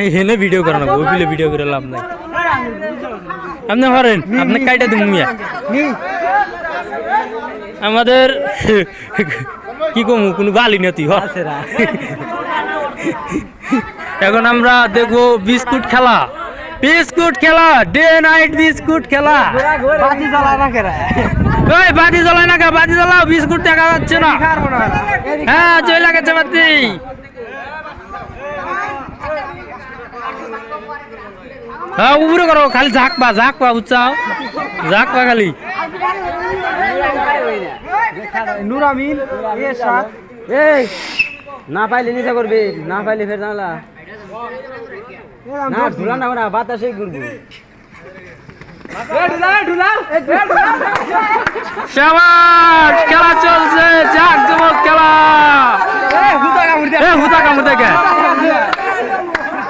হেনে ভিডিও করানো ওইগুলো ভিডিও করে লাভ নাই আপনি পারেন আপনি কাইটা দিন মিয়া আমাদের কি কমু কোনো গালি নাতি এখন আমরা দেখবো বিস্কুট খেলা ডে নাইট বিস্কুট খেলা বাজি জ্বালায় না কেরা ওই বাতি জ্বলায় না বাতি জ্বলাও বিস্কুট দেখা যাচ্ছে না হ্যাঁ চলে গেছে বাতি হ্যাঁ উপরে করো খালি ঝাঁকবা উচ্চাও ঝাঁকবা খালি নুরামিন এরশাদ এই না পাইলে নিচে করবি না পাইলে ফের জানলা না ঢুলা না ওরা বাতাসে ঘুরবো শাবাশ খেলা চলছে জাঁকজমক খেলা হুতা কামড় দেখে